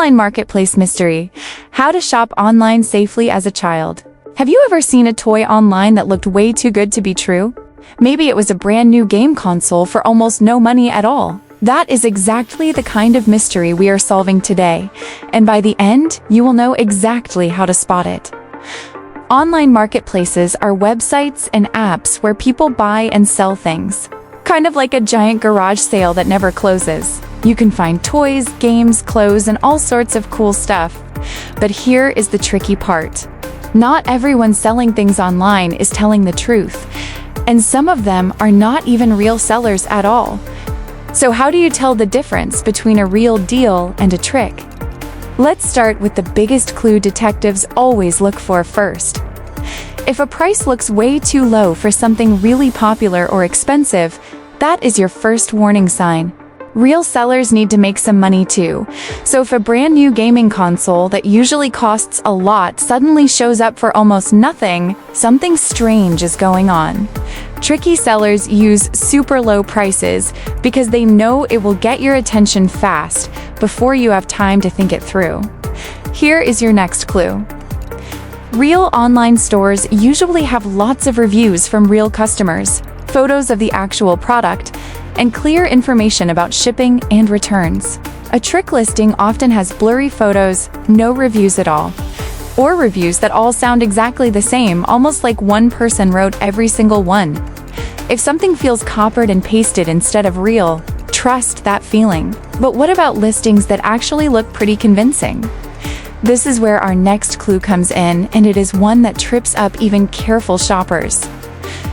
Online marketplace mystery. How to shop online safely as a child. Have you ever seen a toy online that looked way too good to be true? Maybe it was a brand new game console for almost no money at all. That is exactly the kind of mystery we are solving today, and by the end, you will know exactly how to spot it. Online marketplaces are websites and apps where people buy and sell things. Kind of like a giant garage sale that never closes. You can find toys, games, clothes, and all sorts of cool stuff. But here is the tricky part. Not everyone selling things online is telling the truth, and some of them are not even real sellers at all. So how do you tell the difference between a real deal and a trick? Let's start with the biggest clue detectives always look for first. If a price looks way too low for something really popular or expensive, that is your first warning sign. Real sellers need to make some money too, so if a brand new gaming console that usually costs a lot suddenly shows up for almost nothing, something strange is going on. Tricky sellers use super low prices because they know it will get your attention fast before you have time to think it through. Here is your next clue. Real online stores usually have lots of reviews from real customers, photos of the actual product, and clear information about shipping and returns. A trick listing often has blurry photos, no reviews at all, or reviews that all sound exactly the same, almost like one person wrote every single one. If something feels copied and pasted instead of real, trust that feeling. But what about listings that actually look pretty convincing? This is where our next clue comes in, and it is one that trips up even careful shoppers.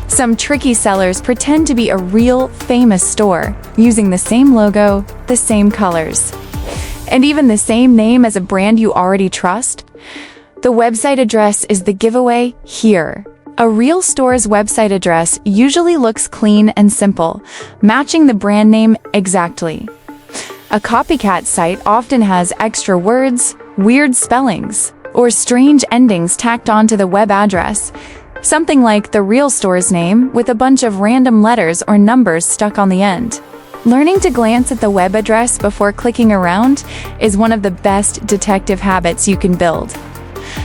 Some tricky sellers pretend to be a real, famous store, using the same logo, the same colors, and even the same name as a brand you already trust. The website address is the giveaway here. A real store's website address usually looks clean and simple, matching the brand name exactly. A copycat site often has extra words, weird spellings, or strange endings tacked onto the web address. Something like the real store's name with a bunch of random letters or numbers stuck on the end. Learning to glance at the web address before clicking around is one of the best detective habits you can build.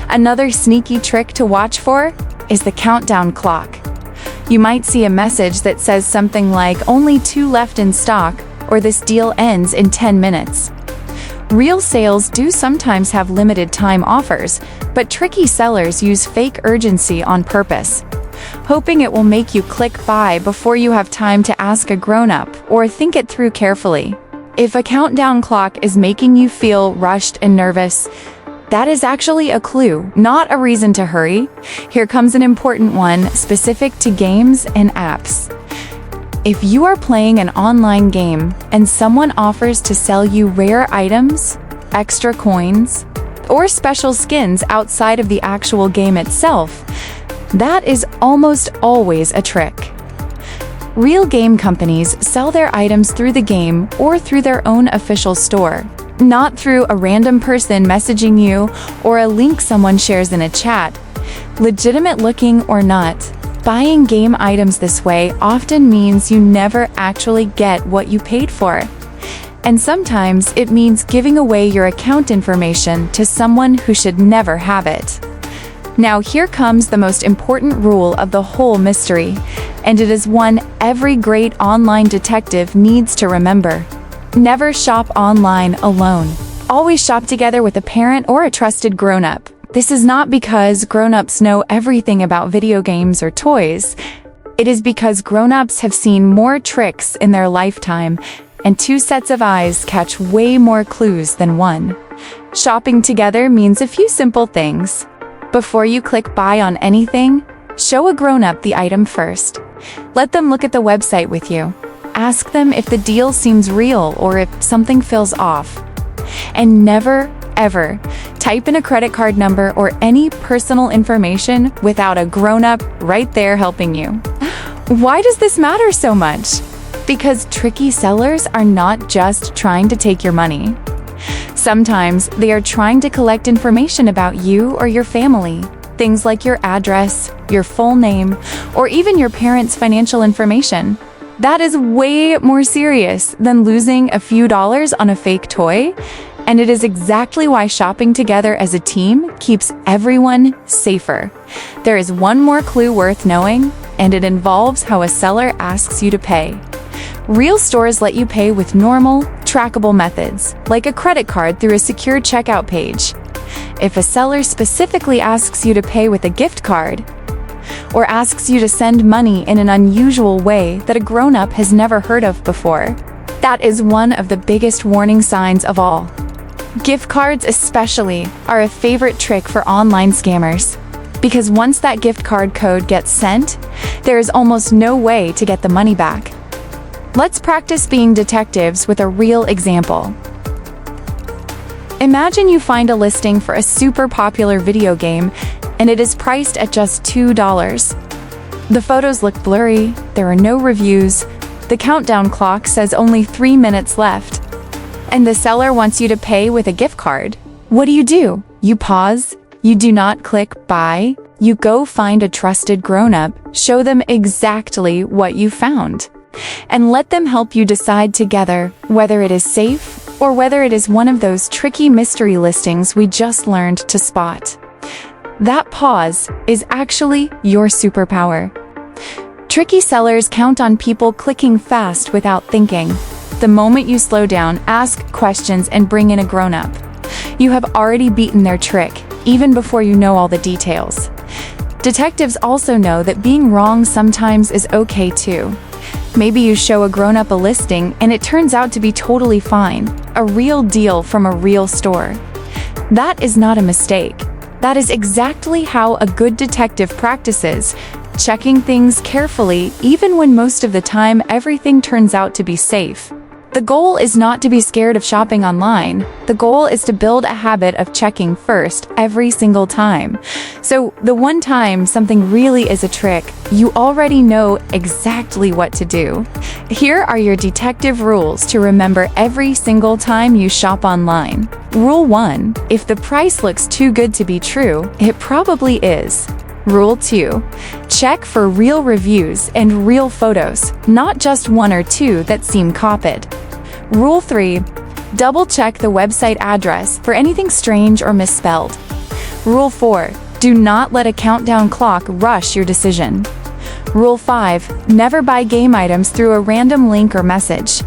Another sneaky trick to watch for is the countdown clock. You might see a message that says something like "only 2 left in stock" or "this deal ends in 10 minutes." Real sales do sometimes have limited time offers, but tricky sellers use fake urgency on purpose, hoping it will make you click buy before you have time to ask a grown-up or think it through carefully. If a countdown clock is making you feel rushed and nervous, that is actually a clue, not a reason to hurry. Here comes an important one specific to games and apps. If you are playing an online game and someone offers to sell you rare items, extra coins, or special skins outside of the actual game itself, that is almost always a trick. Real game companies sell their items through the game or through their own official store, not through a random person messaging you or a link someone shares in a chat. Legitimate looking or not, buying game items this way often means you never actually get what you paid for. And sometimes it means giving away your account information to someone who should never have it. Now here comes the most important rule of the whole mystery, and it is one every great online detective needs to remember. Never shop online alone. Always shop together with a parent or a trusted grown-up. This is not because grown-ups know everything about video games or toys. It is because grown-ups have seen more tricks in their lifetime, and 2 sets of eyes catch way more clues than one. Shopping together means a few simple things. Before you click buy on anything, show a grown-up the item first. Let them look at the website with you. Ask them if the deal seems real or if something feels off. And never, ever type in a credit card number or any personal information without a grown-up right there helping you. Why does this matter so much? Because tricky sellers are not just trying to take your money. Sometimes they are trying to collect information about you or your family, things like your address, your full name, or even your parents' financial information. That is way more serious than losing a few dollars on a fake toy. And it is exactly why shopping together as a team keeps everyone safer. There is one more clue worth knowing, and it involves how a seller asks you to pay. Real stores let you pay with normal, trackable methods, like a credit card through a secure checkout page. If a seller specifically asks you to pay with a gift card, or asks you to send money in an unusual way that a grown-up has never heard of before, that is one of the biggest warning signs of all. Gift cards especially are a favorite trick for online scammers, because once that gift card code gets sent, there is almost no way to get the money back. Let's practice being detectives with a real example. Imagine you find a listing for a super popular video game, and it is priced at just $2. The photos look blurry, there are no reviews, the countdown clock says only 3 minutes left, and the seller wants you to pay with a gift card. What do? You pause, you do not click buy, you go find a trusted grown-up, show them exactly what you found, and let them help you decide together whether it is safe or whether it is one of those tricky mystery listings we just learned to spot. That pause is actually your superpower. Tricky sellers count on people clicking fast without thinking. The moment you slow down, ask questions, and bring in a grown-up, you have already beaten their trick, even before you know all the details. Detectives also know that being wrong sometimes is okay too. Maybe you show a grown-up a listing and it turns out to be totally fine, a real deal from a real store. That is not a mistake. That is exactly how a good detective practices, checking things carefully even when most of the time everything turns out to be safe. The goal is not to be scared of shopping online. The goal is to build a habit of checking first every single time. So the one time something really is a trick, you already know exactly what to do. Here are your detective rules to remember every single time you shop online. Rule 1. If the price looks too good to be true, it probably is. Rule 2. Check for real reviews and real photos, not just one or two that seem copied. Rule 3. Double-check the website address for anything strange or misspelled. Rule 4. Do not let a countdown clock rush your decision. Rule 5. Never buy game items through a random link or message.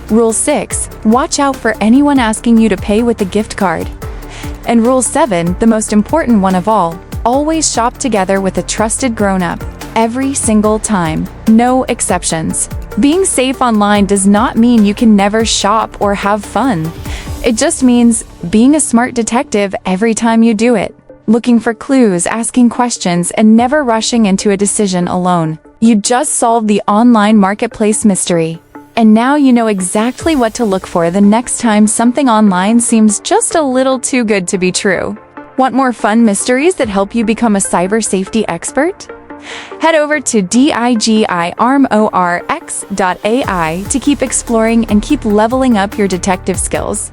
Rule 6. Watch out for anyone asking you to pay with a gift card. And Rule 7, the most important one of all, always shop together with a trusted grown-up. Every single time. No exceptions. Being safe online does not mean you can never shop or have fun. It just means being a smart detective every time you do it. Looking for clues, asking questions, and never rushing into a decision alone. You just solved the online marketplace mystery. And now you know exactly what to look for the next time something online seems just a little too good to be true. Want more fun mysteries that help you become a cyber safety expert? Head over to DigiArmorx.ai to keep exploring and keep leveling up your detective skills.